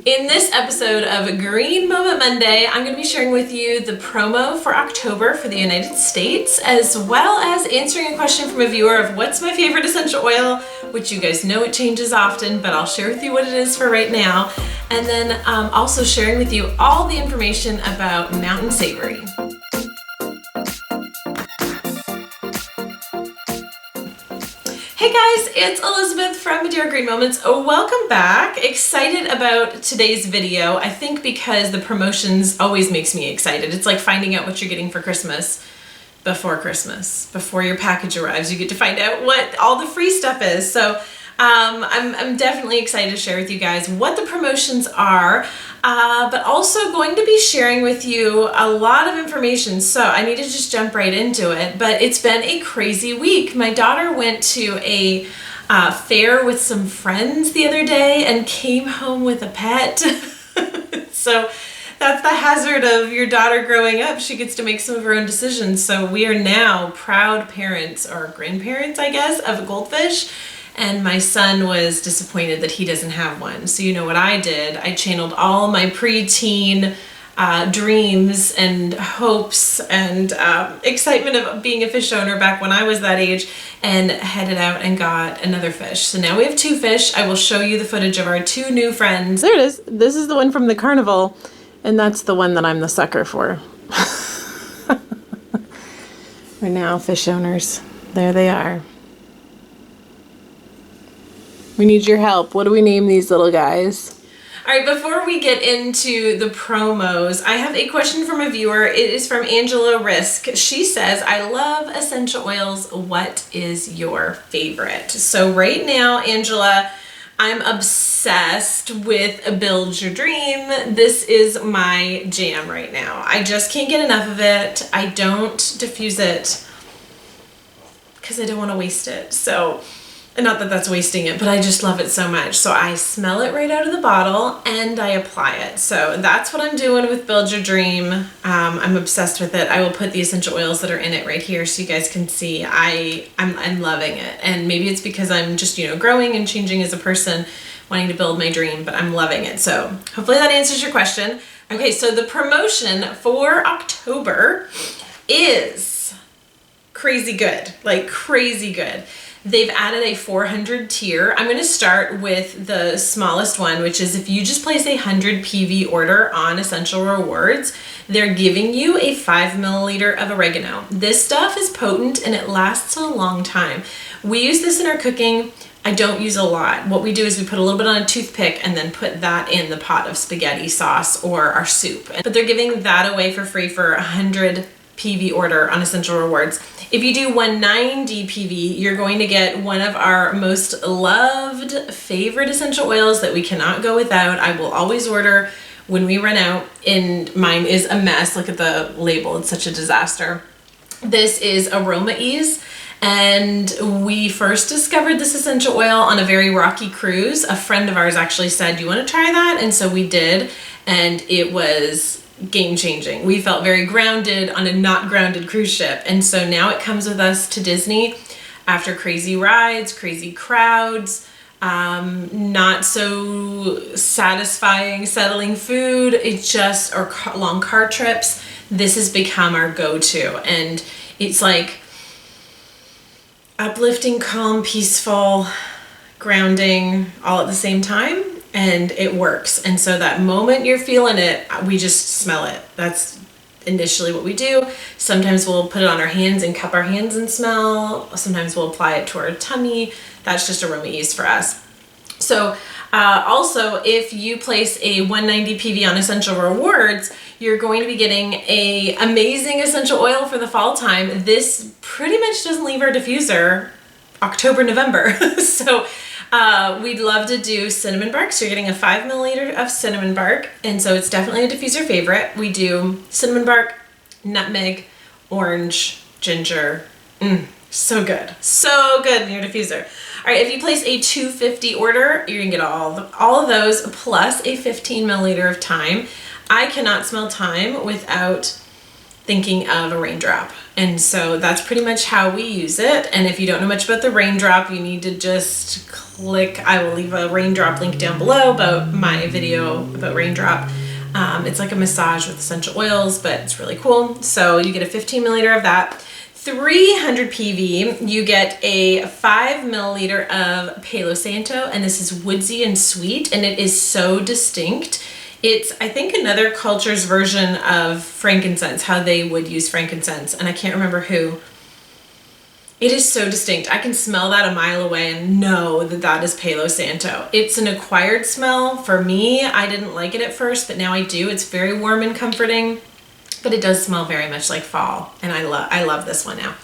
In this episode of Green Moment Monday, I'm going to be sharing with you the promo for October for the United States, as well as answering a question from a viewer of what's my favorite essential oil, which you guys know it changes often, but I'll share with you what it is for right now. And then also sharing with you all the information about Mountain Savory. Hey guys, it's Elizabeth from Dear Green Moments. Welcome back. Excited about today's video. I think because the promotions always makes me excited. It's like finding out what you're getting for Christmas, before your package arrives. You get to find out what all the free stuff is. So I'm definitely excited to share with you guys what the promotions are, but also going to be sharing with you a lot of information. So I need to just jump right into it, but it's been a crazy week. My daughter went to a fair with some friends the other day and came home with a pet. So that's the hazard of your daughter growing up. She gets to make some of her own decisions. So we are now proud parents, or grandparents, I guess, of a goldfish. And my son was disappointed that he doesn't have one. So you know what I did? I channeled all my preteen dreams and hopes and excitement of being a fish owner back when I was that age, and headed out and got another fish. So now we have two fish. I will show you the footage of our two new friends. There it is. This is the one from the carnival, and that's the one that I'm the sucker for. We're now fish owners. There they are. We need your help. What do we name these little guys? All right, before we get into the promos, I have a question from a viewer. It is from Angela Risk. She says, I love essential oils. What is your favorite? So right now, Angela, I'm obsessed with Build Your Dream. This is my jam right now. I just can't get enough of it. I don't diffuse it because I don't want to waste it. So, and not that that's wasting it, but I just love it so much. So I smell it right out of the bottle and I apply it. So that's what I'm doing with Build Your Dream. I'm obsessed with it. I will put the essential oils that are in it right here so you guys can see. I'm loving it. And maybe it's because I'm just, growing and changing as a person, wanting to build my dream, but I'm loving it. So hopefully that answers your question. Okay, so the promotion for October is crazy good, like crazy good. They've added a 400 tier. I'm going to start with the smallest one, which is if you just place a 100 PV order on Essential Rewards, they're giving you a 5 milliliter of oregano. This stuff is potent and it lasts a long time. We use this in our cooking. I don't use a lot. What we do is we put a little bit on a toothpick and then put that in the pot of spaghetti sauce or our soup. But they're giving that away for free for 100 PV order on Essential Rewards. If you do 190 PV, you're going to get one of our most loved favorite essential oils that we cannot go without. I will always order when we run out, and mine is a mess. Look at the label, it's such a disaster. This is Aroma Ease, and we first discovered this essential oil on a very rocky cruise. A friend of ours actually said, do you want to try that? And so we did, and it was game-changing. We felt very grounded on a not grounded cruise ship, and so now it comes with us to Disney after crazy rides, crazy crowds, not so satisfying settling food, or long car trips. This has become our go-to, and it's like uplifting, calm, peaceful, grounding all at the same time. And it works. And so that moment you're feeling it, we just smell it. That's initially what we do. Sometimes we'll put it on our hands and cup our hands and smell. Sometimes we'll apply it to our tummy. That's just Aroma Ease for us. So also, if you place a 190 PV on Essential Rewards, you're going to be getting a amazing essential oil for the fall time. This pretty much doesn't leave our diffuser October, November. So we'd love to do cinnamon bark. So you're getting a 5 milliliter of cinnamon bark. And so it's definitely a diffuser favorite. We do cinnamon bark, nutmeg, orange, ginger. So good. So good in your diffuser. All right, if you place a 250 order, you're gonna get all of those plus a 15 milliliter of thyme. I cannot smell thyme without thinking of a Raindrop. And so that's pretty much how we use it. And if you don't know much about the Raindrop, you need to just click, I will leave a Raindrop link down below about my video about Raindrop. It's like a massage with essential oils, but it's really cool. So you get a 15 milliliter of that. 300 PV, you get a 5 milliliter of Palo Santo, and this is woodsy and sweet, and it is so distinct. It's, I think, another culture's version of frankincense, how they would use frankincense, and I can't remember who. It is so distinct. I can smell that a mile away and know that that is Palo Santo. It's an acquired smell. For me, I didn't like it at first, but now I do. It's very warm and comforting, but it does smell very much like fall, and I love this one now.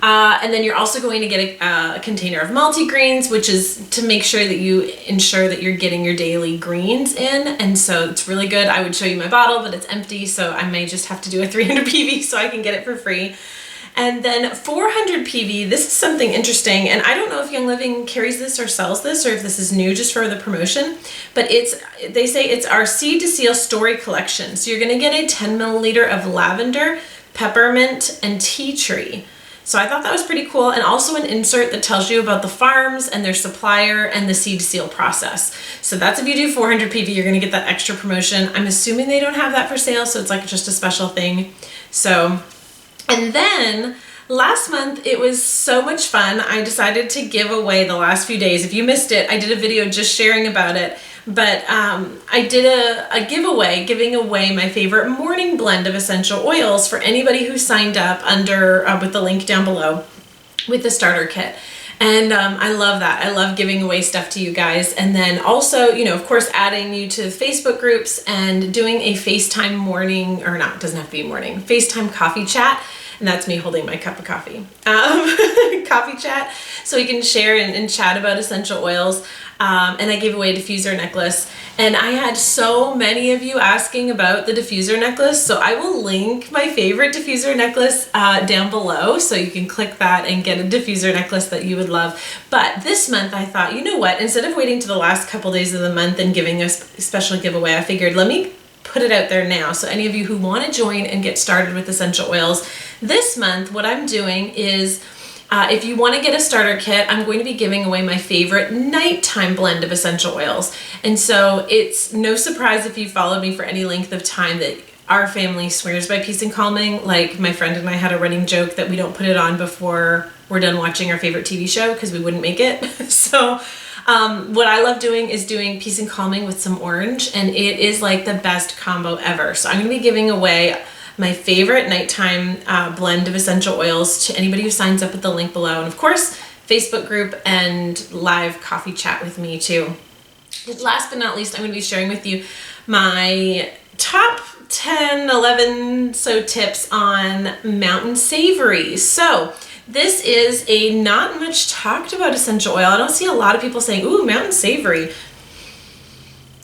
And then you're also going to get a container of multi-greens, which is to make sure that you ensure that you're getting your daily greens in. And so it's really good. I would show you my bottle, but it's empty, so I may just have to do a 300 PV so I can get it for free. And then 400 PV, this is something interesting, and I don't know if Young Living carries this or sells this, or if this is new just for the promotion, but they say it's our Seed to Seal Story Collection. So you're gonna get a 10 milliliter of lavender, peppermint, and tea tree. So I thought that was pretty cool, and also an insert that tells you about the farms and their supplier and the seed to seal process. So that's if you do 400 PV, you're gonna get that extra promotion. I'm assuming they don't have that for sale, so it's like just a special thing. So, and then last month, it was so much fun. I decided to give away the last few days. If you missed it, I did a video just sharing about it. But I did a giveaway, giving away my favorite morning blend of essential oils for anybody who signed up under with the link down below with the starter kit. And I love that. I love giving away stuff to you guys. And then also, you know, of course, adding you to Facebook groups and doing a FaceTime morning, or not, it doesn't have to be morning, FaceTime coffee chat. And that's me holding my cup of coffee. Coffee chat, so we can share and chat about essential oils. And I gave away a diffuser necklace. And I had so many of you asking about the diffuser necklace, so I will link my favorite diffuser necklace down below, so you can click that and get a diffuser necklace that you would love. But this month I thought, you know what, instead of waiting to the last couple days of the month and giving a special giveaway, I figured let me put it out there now. So any of you who want to join and get started with essential oils, this month what I'm doing is if you want to get a starter kit, I'm going to be giving away my favorite nighttime blend of essential oils. And so it's no surprise if you followed me for any length of time that our family swears by Peace and Calming. Like my friend and I had a running joke that we don't put it on before we're done watching our favorite TV show because we wouldn't make it. So what I love doing is doing Peace and Calming with some orange, and it is like the best combo ever. So I'm going to be giving away my favorite nighttime blend of essential oils to anybody who signs up with the link below. And of course, Facebook group and live coffee chat with me too. Last but not least, I'm going to be sharing with you my top 10, 11 so tips on Mountain Savory. So this is a not much talked about essential oil. I don't see a lot of people saying, ooh, Mountain Savory.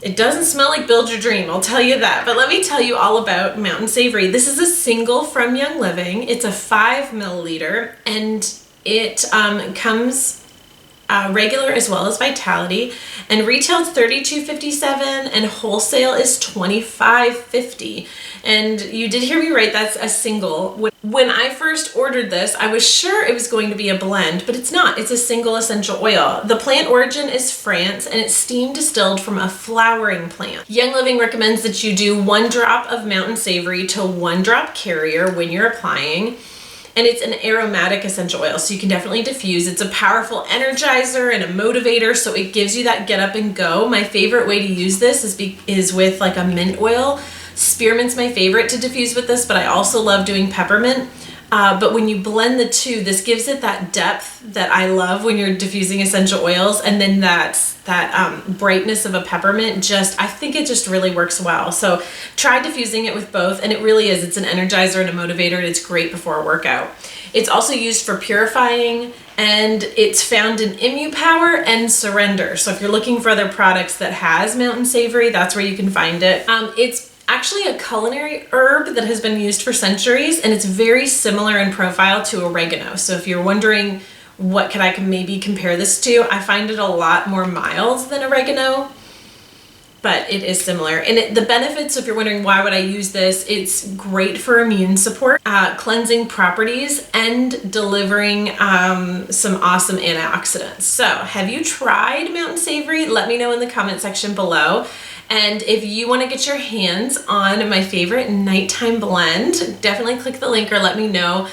It doesn't smell like Build Your Dream, I'll tell you that. But let me tell you all about Mountain Savory. This is a single from Young Living. It's a 5 milliliter, and it comes regular as well as Vitality, and retails $32.57 and wholesale is $25.50. And you did hear me right, that's a single. When I first ordered this, I was sure it was going to be a blend, but it's not. It's a single essential oil. The plant origin is France, and it's steam distilled from a flowering plant. Young Living recommends that you do 1 drop of Mountain Savory to 1 drop carrier when you're applying. And it's an aromatic essential oil, so you can definitely diffuse. It's a powerful energizer and a motivator, so it gives you that get up and go. My favorite way to use this is with like a mint oil. Spearmint's my favorite to diffuse with this, but I also love doing peppermint. But when you blend the two, this gives it that depth that I love when you're diffusing essential oils, and then that brightness of a peppermint, I think it just really works well. So try diffusing it with both, and it really is. It's an energizer and a motivator, and it's great before a workout. It's also used for purifying, and it's found in Immune Power and Surrender. So if you're looking for other products that has Mountain Savory, that's where you can find it. It's actually a culinary herb that has been used for centuries, and it's very similar in profile to oregano. So if you're wondering what can I maybe compare this to, I find it a lot more mild than oregano. but it is similar. And the benefits, if you're wondering why would I use this, it's great for immune support, cleansing properties, and delivering some awesome antioxidants. So have you tried Mountain Savory? Let me know in the comment section below. And if you want to get your hands on my favorite nighttime blend, definitely click the link or let me know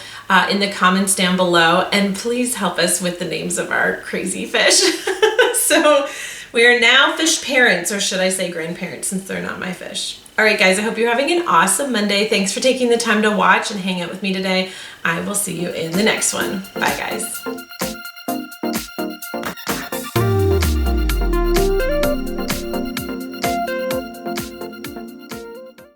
in the comments down below. And please help us with the names of our crazy fish. So we are now fish parents, or should I say grandparents, since they're not my fish. All right, guys, I hope you're having an awesome Monday. Thanks for taking the time to watch and hang out with me today. I will see you in the next one. Bye, guys.